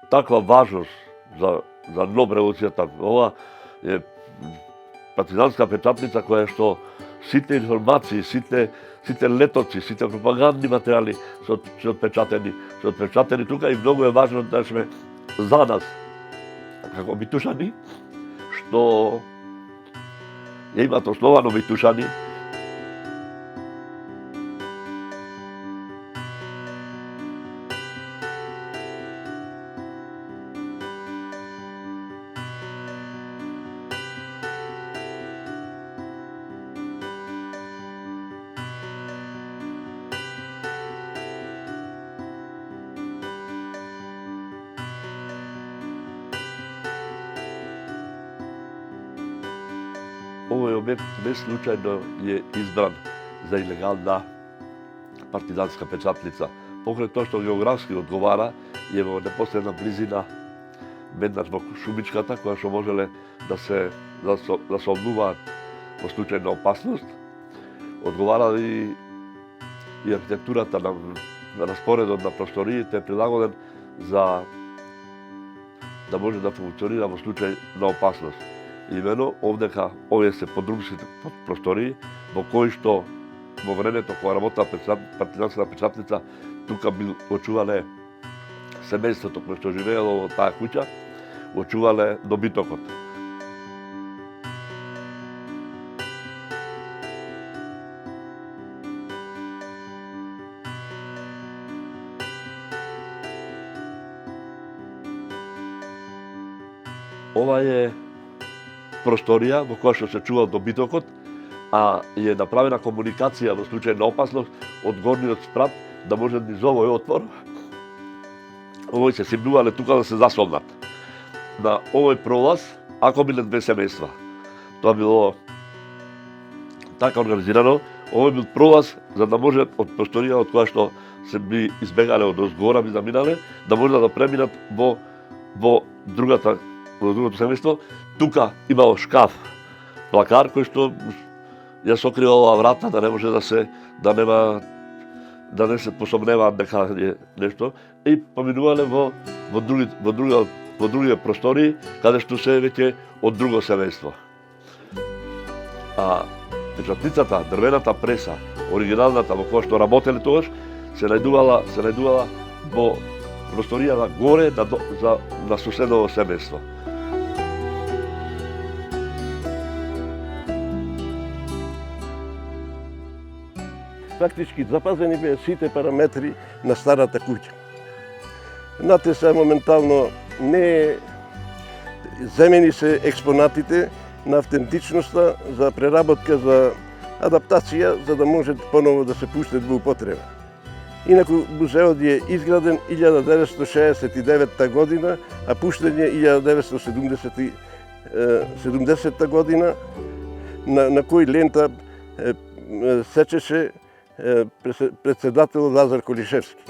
таква важност за НОБ револуцијата. Ова е партизанска печатница која што сите информации, сите летоци, сите пропагандни материјали се отпечатени тука и многу е важно да сме за нас како Митушани, што ја имат основано Митушани. Овој објект не случајно е избран за илегална партизанска печатница. Покрај тоа што географски одговара, е во непосредна близина веднаш во Шумичката, која што можеле да се обнуваат во случај на опасност. Одговара и архитектурата на распоредот на просториите е прилагоден за да може да функционира во случај на опасност. Имено, овдека овие се подрумските простории, во кои што во времето кога работела партизанската печатница, тука очувале семејството кое што живеело во таа куќа, очувале добитокот. Ова е просторија во која што се чувал добитокот, а е направена комуникација во случај на опасност од горниот спрат да може низ овој отвор овој се симнувале тука да се засолнат. На овој пролаз, ако биле две семејства, тоа било така организирано, овој бил пролаз за да може од просторија од која што се би избегале од озгора, би заминале, да може да преминат во другото семејство. Тука имало шкаф, плакар кој што ја сокрива оваа врата да не може да не се посомневаат дека е нешто и поминувале во други простории каде што се веќе од друго семејство. А печатницата, дрвената преса, оригиналната во која што работеле тогаш, се најдувала во просторијата горе на соседово семејство. Фактички запазени беа сите параметри на старата куќа. Знате се моментално не земени се експонатите на автентичноста за преработка, за адаптација, за да може поново да се пуштат во употреба. Инаку музеот е изграден 1969 година, а пуштен е 1970 година, на кој лента сечеше председател Лазар Колишевски.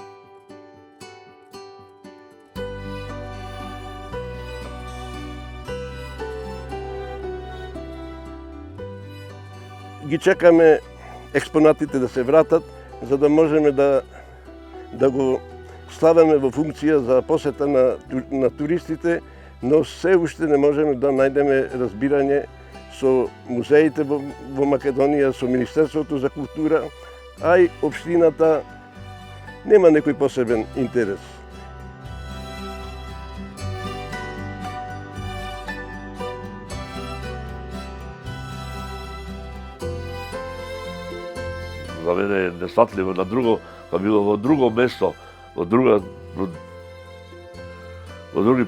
Ги чекаме експонатите да се вратат, за да можеме да го ставаме во функција за посета на туристите, но се уште не можеме да најдеме разбирање со музеите во Македонија, со Министерството за култура, а и општината нема некој посебен интерес. За мене е несватливо па било во друго место, во други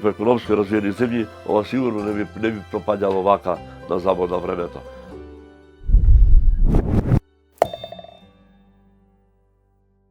економски развиени земји, ова сигурно не би пропаѓало вака на забор на времето.